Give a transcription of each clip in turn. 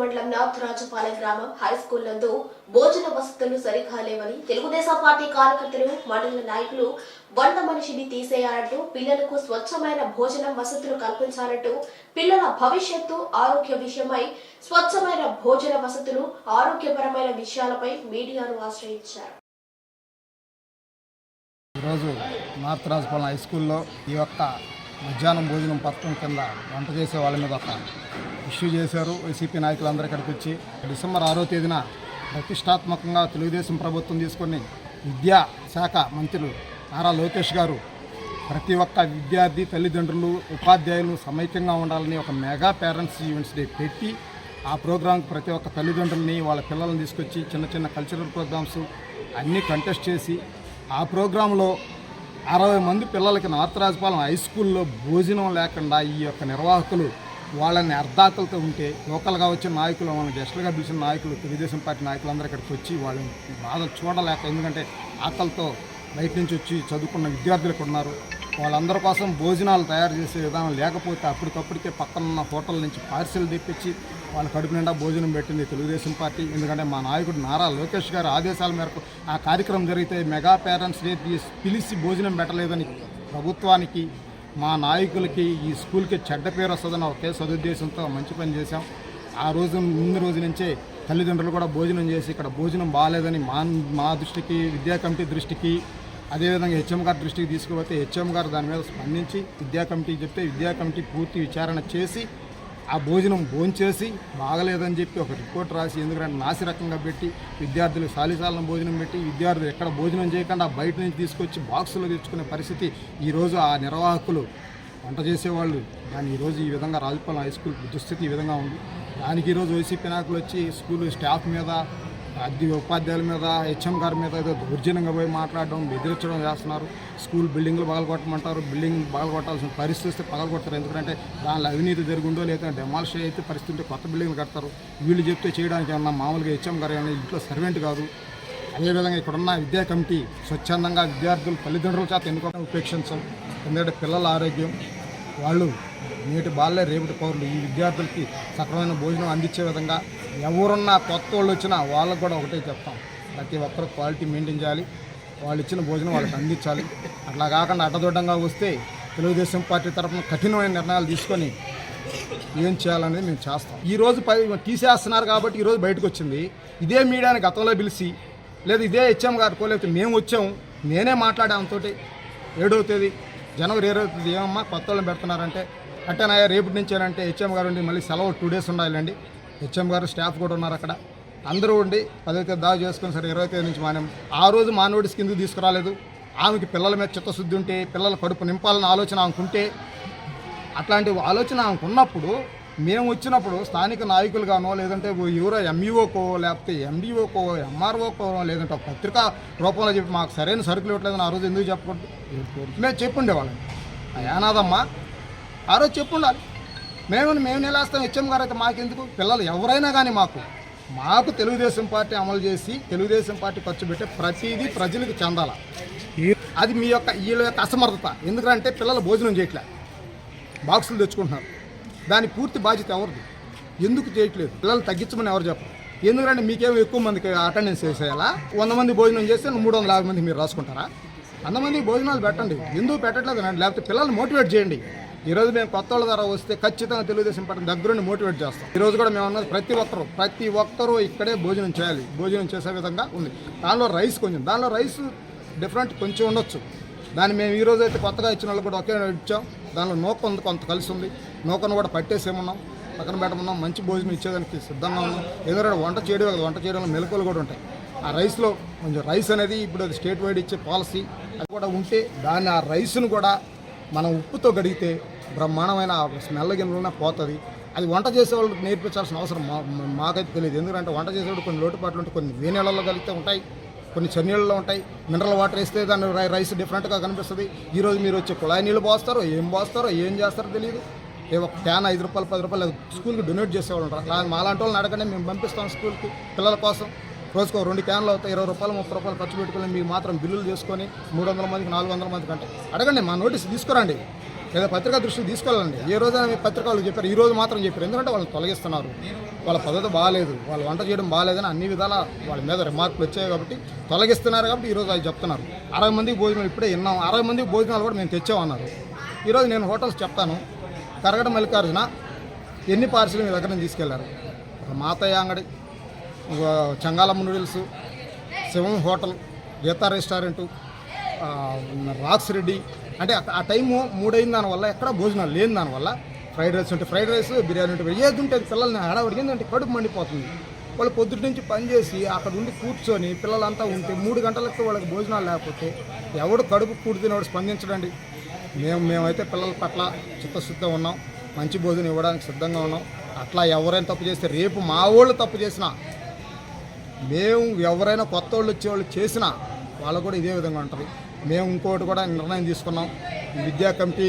మండలం నాగరాజపాలెం గ్రామం high school నందు భోజన వసతులు సరిగా లేవని తెలుగుదేశం పార్టీ కార్యకర్తలు మండల నాయకులు వంట మనిషిని తీసేయాలంటూ పిల్లలకు స్వచ్ఛమైన భోజనం వసతులు కల్పించాలంటూ పిల్లల భవిష్యత్తు ఆరోగ్య విషయమై స్వచ్ఛమైన భోజన వసతులు ఆరోగ్యపరమైన విషయాలపై మీడియాను ఆశ్రయించారు. ఈరోజు నాగరాజపాలెం హై స్కూల్లో ఈ యొక్క మధ్యాహ్నం భోజనం పథకం కింద వంట చేసే వాళ్ళ మీద ఒక ఇష్యూ చేశారు. వైసీపీ నాయకులందరూ ఇక్కడికి వచ్చి డిసెంబర్ 6వ తేదీన ప్రతిష్టాత్మకంగా తెలుగుదేశం ప్రభుత్వం తీసుకొని విద్యా శాఖ మంత్రులు నారా లోకేష్ గారు ప్రతి ఒక్క విద్యార్థి తల్లిదండ్రులు ఉపాధ్యాయులు సమైక్యంగా ఉండాలని ఒక మెగా పేరెంట్స్ ఈవెంట్స్ డే పెట్టి ఆ ప్రోగ్రాంకి ప్రతి ఒక్క తల్లిదండ్రులని వాళ్ళ పిల్లలను తీసుకొచ్చి చిన్న చిన్న కల్చరల్ ప్రోగ్రామ్స్ అన్నీ కంటెస్ట్ చేసి ఆ ప్రోగ్రాంలో 60 మంది పిల్లలకి నాగరాజపాలెం హై స్కూల్లో భోజనం లేకుండా ఈ యొక్క నిర్వాహకులు వాళ్ళని అర్ధాకలతో ఉంటే లోకల్గా వచ్చిన నాయకులు వాళ్ళని గెస్టులుగా పిలిచిన నాయకులు తెలుగుదేశం పార్టీ నాయకులందరూ ఇక్కడికి వచ్చి వాళ్ళని బాగా చూడలేక, ఎందుకంటే ఆకలితో బయట నుంచి వచ్చి చదువుకున్న విద్యార్థులు ఇక్కడ ఉన్నారు. వాళ్ళందరి కోసం భోజనాలు తయారు చేసే విధానం లేకపోతే అప్పటికప్పటికే పక్కనున్న హోటల్ నుంచి పార్సిల్ తెప్పించి వాళ్ళ కడుపు నిండా భోజనం పెట్టింది తెలుగుదేశం పార్టీ. ఎందుకంటే మా నాయకుడు నారా లోకేష్ గారి ఆదేశాల మేరకు ఆ కార్యక్రమం జరిగితే మెగా పేరెంట్స్ డే పిలిచి భోజనం పెట్టలేదని ప్రభుత్వానికి మా నాయకులకి ఈ స్కూల్కి చెడ్డ పేరు వస్తుందని ఒకే సదుద్దేశంతో మంచి పని చేశాం. ఆ రోజు ముందు రోజు నుంచే తల్లిదండ్రులు కూడా భోజనం చేసి ఇక్కడ భోజనం బాగాలేదని మా దృష్టికి, విద్యా కమిటీ దృష్టికి, అదేవిధంగా హెచ్ఎం గారి దృష్టికి తీసుకుపోతే హెచ్ఎం గారు దాని మీద స్పందించి విద్యా కమిటీ చెప్తే విద్యా కమిటీ పూర్తి విచారణ చేసి ఆ భోజనం భోంచేసి బాగలేదని చెప్పి ఒక రిపోర్ట్ రాసి, ఎందుకంటే నాసి రకంగా పెట్టి విద్యార్థులు సాలిసాలను భోజనం పెట్టి విద్యార్థులు ఎక్కడ భోజనం చేయకుండా బయట నుంచి తీసుకొచ్చి బాక్సులు తెచ్చుకునే పరిస్థితి ఈరోజు ఆ నిర్వాహకులు వంట చేసేవాళ్ళు దాన్ని ఈరోజు ఈ విధంగా రాజపాలెం హై స్కూల్ దుస్థితి ఈ విధంగా ఉంది. దానికి ఈరోజు వైసీపీ నాయకులు వచ్చి స్కూల్ స్టాఫ్ మీద, ఉపాధ్యాయుల మీద, హెచ్ఎం గారి మీద ఏదో దౌర్జన్యంగా పోయి మాట్లాడడం, బెదిరించడం చేస్తున్నారు. స్కూల్ బిల్డింగ్లు పగలగొట్టమంటారు. బిల్డింగ్ పగలగొట్టాల్సిన పరిస్థితి వస్తే పగలగొడతారు. ఎందుకంటే దానిలో అవినీతి జరిగిందో లేదా డెమాలిషన్ అయితే పరిస్థితి కొత్త బిల్డింగ్లు కడతారు. వీళ్ళు చెప్తే చేయడానికి ఏమన్నా మామూలుగా హెచ్ఎం గారు ఏమన్నా ఇంట్లో సర్వెంట్ కాదు. అదేవిధంగా ఇక్కడున్న విద్యా కమిటీ స్వచ్ఛందంగా విద్యార్థులు తల్లిదండ్రుల చేత ఎన్నుకోవడం ఉపేక్షించం. ఎందుకంటే పిల్లల ఆరోగ్యం, వాళ్ళు నేటి బాలలే రేపటి పౌరులు. ఈ విద్యార్థులకి సక్రమైన భోజనం అందించే విధంగా ఎవరున్నా కొత్త వాళ్ళు వచ్చినా వాళ్ళకు కూడా ఒకటే చెప్తాం, ప్రతి ఒక్కరు క్వాలిటీ మెయింటైన్ చేయాలి, వాళ్ళు ఇచ్చిన భోజనం వాళ్ళకి అందించాలి. అట్లా కాకుండా అడ్డదొడ్డంగా వస్తే తెలుగుదేశం పార్టీ తరఫున కఠినమైన నిర్ణయాలు తీసుకొని ఏం చేయాలనేది మేము చేస్తాం. ఈరోజు తీసేస్తున్నారు కాబట్టి ఈరోజు బయటకు వచ్చింది. ఇదే మీడియాని గతంలో పిలిచి, లేదా ఇదే హెచ్ఎం గారికో లేకపోతే మేము వచ్చాము, నేనే మాట్లాడాముతో 7వ తేదీ జనవరి 20వ తేదీ ఏమమ్మా కొత్త వాళ్ళని పెడుతున్నారంటే, అట్టేనాయా రేపటి నుంచి అంటే హెచ్ఎం గారు ఉండి మళ్ళీ సెలవు 2 days ఉండాలండి. హెచ్ఎం గారు స్టాఫ్ కూడా ఉన్నారు అక్కడ, అందరూ ఉండి 10వ తేదీ దావ చేసుకుని సరే 20వ తేదీ నుంచి మానేం. ఆ రోజు మా నోటీస్ కిందకు తీసుకురాలేదు. ఆమెకి పిల్లల మీద చిత్తశుద్ధి ఉంటే, పిల్లల కడుపు నింపాలన్న ఆలోచన ఆమెకుంటే, అట్లాంటి ఆలోచన ఆమెకు ఉన్నప్పుడు మేము వచ్చినప్పుడు స్థానిక నాయకులుగానో లేదంటే ఎవరో ఎంఈఓకో లేకపోతే ఎండిఓకో ఎంఆర్ఓకో లేదంటే పత్రికా రూపంలో చెప్పి మాకు సరైన సరుకులు ఇవ్వట్లేదని ఆ రోజు ఎందుకు చెప్పకూడదు? మేము చెప్పుండేవాళ్ళం. ఏనాదమ్మా ఆ రోజు చెప్పుండాలి. మేము నిలేస్తాం. హెచ్ఎం గారు అయితే మాకెందుకు? పిల్లలు ఎవరైనా కానీ మాకు తెలుగుదేశం పార్టీ అమలు చేసి తెలుగుదేశం పార్టీ ఖర్చు పెట్టే ప్రతిదీ ప్రజలకు చెందాల. అది వీళ్ళ యొక్క అసమర్థత. ఎందుకంటే పిల్లలు భోజనం చేయట్లే, బాక్సులు తెచ్చుకుంటున్నారు. దాని పూర్తి బాధ్యత ఎవరిది? ఎందుకు చేయట్లేదు? పిల్లలు తగ్గించమని ఎవరు చెప్పరు. ఎందుకంటే మీకేమో ఎక్కువ మందికి అటెండెన్స్ వేసేయాలా? 100 మంది భోజనం చేస్తే 350 మందికి మీరు రాసుకుంటారా? 100 మందికి భోజనాలు పెట్టండి. ఎందుకు పెట్టట్లేదు అనండి, లేకపోతే పిల్లల్ని మోటివేట్ చేయండి. ఈరోజు మేము కొత్త వాళ్ళ ద్వారా వస్తే ఖచ్చితంగా తెలుగుదేశం పార్టీ దగ్గరుండి మోటివేట్ చేస్తాం. ఈరోజు కూడా మేము అన్నది ప్రతి ఒక్కరూ ఇక్కడే భోజనం చేయాలి, భోజనం చేసే విధంగా ఉంది. దానిలో రైస్ డిఫరెంట్ కొంచెం ఉండొచ్చు. దాన్ని మేము ఈరోజు అయితే కొత్తగా ఇచ్చిన వాళ్ళు కూడా ఒకే ఇచ్చాం. దానిలో నూక ఉంది, కొంత కలిసి ఉంది. నూకను కూడా పట్టేసేమున్నాం, పక్కన పెట్టమన్నాం. మంచి భోజనం ఇచ్చేదానికి సిద్ధంగా ఉన్నాం. ఎందుకంటే వంట చేయడంలో మెలకువలు కూడా ఉంటాయి. ఆ రైస్లో కొంచెం రైస్ అనేది ఇప్పుడు అది స్టేట్ వైడ్ ఇచ్చే పాలసీ అది కూడా ఉంటే దాన్ని ఆ రైస్ను కూడా మనం ఉప్పుతో గడిగితే బ్రహ్మాండమైన స్మెల్ గిన్నెలనే పోతుంది. అది వంట చేసే వాళ్ళకి నేర్పించాల్సిన అవసరం మాకైతే తెలియదు. ఎందుకంటే వంట చేసేవాడు కొన్ని లోటుపాట్లు ఉంటాయి. కొన్ని వేనీళ్ళలో కలిగితే ఉంటాయి, కొన్ని చన్నీళ్ళలో ఉంటాయి. మినరల్ వాటర్ వేస్తే దాని రైస్ డిఫరెంట్గా కనిపిస్తుంది. ఈరోజు మీరు వచ్చి కుళాయి నీళ్ళు పోస్తారో ఏం చేస్తారో తెలియదు. ఒక క్యాన్ 5 రూపాయలు 10 రూపాయలు స్కూల్కి డొనేట్ చేసేవాళ్ళు ఉంటారు. మాలాంటి వాళ్ళని అడగండి, మేము పంపిస్తాం స్కూల్కి పిల్లల కోసం. రోజుకో 2 క్యాన్లు అవుతాయి, 20 రూపాయలు 30 రూపాయలు ఖర్చు పెట్టుకుని మీకు మాత్రం బిల్లులు చేసుకొని 300 మందికి 400 మందికి అంటే అడగండి. మా నోటీస్ తీసుకురండి. లేదా పత్రికా దృష్టికి తీసుకెళ్ళండి. ఏ రోజైనా మీ పత్రిక వాళ్ళు చెప్పారు, ఈ రోజు మాత్రం చెప్పారు. ఎందుకంటే వాళ్ళని తొలగిస్తున్నారు, వాళ్ళ పద్ధతి బాగాలేదు, వాళ్ళు వంట చేయడం బాగాలేదని అన్ని విధాలా వాళ్ళ మీద రిమార్కులు వచ్చాయి కాబట్టి తొలగిస్తున్నారు. కాబట్టి ఈరోజు అది చెప్తున్నారు. 60 మందికి భోజనం ఇప్పుడే విన్నాం, 60 మందికి భోజనాలు కూడా మేము తెచ్చామన్నారు. ఈరోజు నేను హోటల్స్ చెప్తాను. కరగడ మల్లికార్జున ఎన్ని పార్సిల్ మీ దగ్గర నుంచి తీసుకెళ్లారు? ఒక మాతయ్య అంగడి, Changalamma noodles, Shivam hotel, Geetha restaurant, rocks Reddy, అంటే ఆ టైము 3 అయిన దానివల్ల ఎక్కడ భోజనాలు లేని దానివల్ల ఫ్రైడ్ రైస్ ఉంటే ఫ్రైడ్ రైస్, బిర్యానీ ఉంటే ఏది ఉంటే పిల్లల్ని హడావుడికి ఏంటంటే కడుపు మండిపోతుంది. వాళ్ళు పొద్దుటి నుంచి పనిచేసి అక్కడ ఉండి కూర్చొని పిల్లలంతా ఉంటే 3 గంటలకు వాళ్ళకి భోజనాలు లేకపోతే ఎవడు కడుపు కూర్చునేవాడు స్పందించడండి. మేమైతే పిల్లల పట్ల చిత్తశుద్ధిగా ఉన్నాం, మంచి భోజనం ఇవ్వడానికి సిద్ధంగా ఉన్నాం. అట్లా ఎవరైనా తప్పు చేస్తే రేపు మా వాళ్ళు తప్పు చేసినా, మేము ఎవరైనా కొత్త వాళ్ళు వచ్చేవాళ్ళు చేసినా వాళ్ళు కూడా ఇదే విధంగా ఉంటుంది. మేము ఇంకోటి కూడా నిర్ణయం తీసుకున్నాం. విద్యా కమిటీ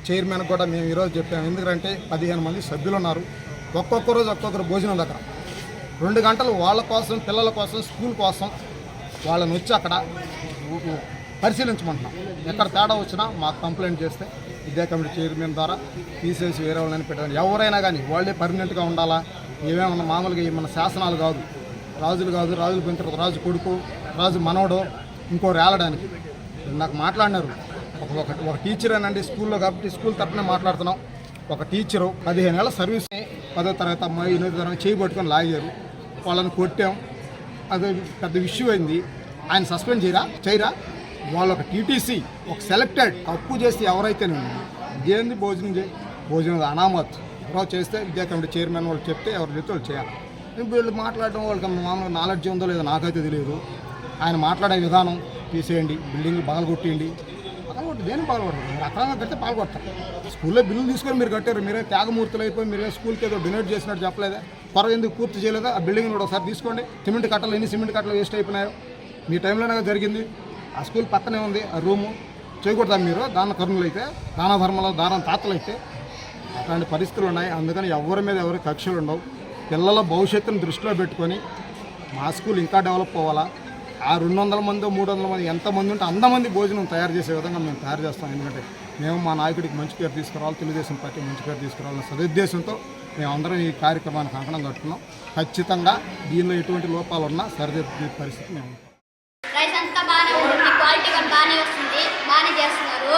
చైర్మన్ కూడా మేము ఈరోజు చెప్పాము. ఎందుకంటే 15 మంది సభ్యులు ఉన్నారు. ఒక్కొక్క రోజు ఒక్కొక్కరు భోజనం దగ్గర 2 గంటలు వాళ్ళ కోసం, పిల్లల కోసం, స్కూల్ కోసం వాళ్ళని వచ్చి అక్కడ పరిశీలించమంటున్నాం. ఎక్కడ తేడా వచ్చినా మాకు కంప్లైంట్ చేస్తే విద్యా కమిటీ చైర్మన్ ద్వారా తీసేసి వేరే వాళ్ళని పెట్టాలి. ఎవరైనా కానీ వాళ్ళే పర్మనెంట్గా ఉండాలా. ఏమేమన్నా మామూలుగా ఏమన్నా శాసనాలు కాదు, రాజులు పోయిన తర్వాత రాజు కొడుకు, రాజు మనవడు, ఇంకోరు ఏలడానికి. నాకు మాట్లాడినారు. ఒక టీచర్ అనండి స్కూల్లో, కాబట్టి స్కూల్ తరఫునే మాట్లాడుతున్నాం. ఒక టీచరు 15 ఏళ్ళ సర్వీస్, 10వ తరగతి అమ్మాయి 8వ తరగతి చేయి పట్టుకొని లాగారు. వాళ్ళని కొట్టాం. అది పెద్ద ఇష్యూ అయింది. ఆయన సస్పెండ్ చేయరా? వాళ్ళు ఒక టీటీసీ, ఒక సెలెక్టెడ్ తప్పు చేసి ఎవరైతే ఇదేంది భోజనం అనామత్ ఎవరో చేస్తే విద్యా కమిటీ చైర్మన్ వాళ్ళు చెప్తే ఎవరు చెప్తే వాళ్ళు చేయాలి. వీళ్ళు మాట్లాడడం వాళ్ళకి మామూలుగా నాలెడ్జ్ ఉందో లేదో నాకైతే తెలియదు. ఆయన మాట్లాడే విధానం తీసేయండి, బిల్డింగ్లు పగలగొట్టేయండి. పగలగొట్టి దేని పగలగొట్టరు? మీరు అక్రమంగా కడితే పగలగొడతారు. స్కూల్లో బిల్లులు తీసుకొని మీరు కట్టారు, మీరే త్యాగమూర్తులు అయిపోయి మీరే స్కూల్కి ఏదో డొనేట్ చేసినట్టు చెప్పలేదా? త్వరగా ఎందుకు పూర్తి చేయలేదా? ఆ బిల్డింగ్ కూడా ఒకసారి తీసుకోండి. సిమెంట్ కట్టలు ఎన్ని సిమెంట్ కట్టలు వేస్ట్ అయిపోయినాయో మీ టైంలోనే జరిగింది. ఆ స్కూల్ పక్కనే ఉంది ఆ రూము. చేయకూడదా మీరు? దాన కర్ణులు అయితే, దాన ధర్మలు, దాన తాతలు అయితే అట్లాంటి పరిస్థితులు ఉన్నాయి. అందుకని ఎవరి మీద ఎవరి కక్షలు ఉండవు. పిల్లల భవిష్యత్తును దృష్టిలో పెట్టుకొని మా స్కూల్ ఇంకా డెవలప్ అవ్వాలా. ఆ 200 మంది 300 మంది ఎంతమంది ఉంటే అంతమంది భోజనం తయారు చేసే విధంగా మేము తయారు చేస్తాం. ఎందుకంటే మేము మా నాయకుడికి మంచి పేరు తీసుకురావాలి, తెలుగుదేశం పార్టీ మంచి పేరు తీసుకురావాలన్న సదుద్దేశంతో మేమందరం ఈ కార్యక్రమానికి కంకణం కట్టుకున్నాం. ఖచ్చితంగా దీనిలో ఎటువంటి లోపాలు ఉన్నా సరిదిద్దే పరిస్థితి మేము. రైస్ అంతా బాగానే ఉంటుంది, క్వాలిటీ కూడా బాగానే వస్తుంది, బాగానే చేస్తున్నారు.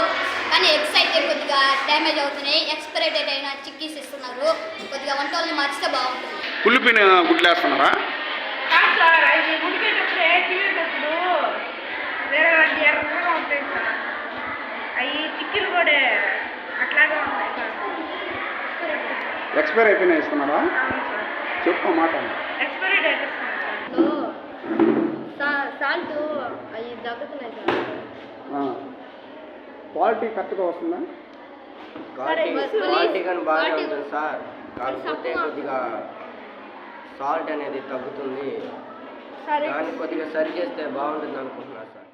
కానీ ఎగ్స్ అయితే కొద్దిగా డ్యామేజ్ అవుతున్నాయి. ఎక్స్పైరీ డేట్ అయినా చిక్కీస్ ఇస్తున్నారు. కొద్దిగా వంట వాళ్ళని మార్చితే బాగుంటుంది. కుళ్ళిపోయిన గుడ్లు వేస్తున్నారా? సార్ అది ఉడికేటప్పుడే తినేటప్పుడు వేరే వాటి ఎర్రగా ఉంటాయి సార్. అవి చిక్కీలు కూడా అట్లాగే ఉంటాయి సార్. ఎక్స్పైర్ అయిపోయినా ఇస్తున్నారా? అవును సార్. చెప్పు మాట. ఎక్స్పైరీ డేట్ ఇస్తున్నాను సార్. సాల్ట్ అవి తగ్గుతున్నాయి సార్. క్వాలిటీ కరెక్ట్గా వస్తుందా? క్వాలిటీ కానీ బాగానే ఉంటుంది సార్. కాకపోతే కొద్దిగా సాల్ట్ అనేది తగ్గుతుంది. దాన్ని కొద్దిగా సరి చేస్తే బాగుంటుంది అనుకుంటున్నారు సార్.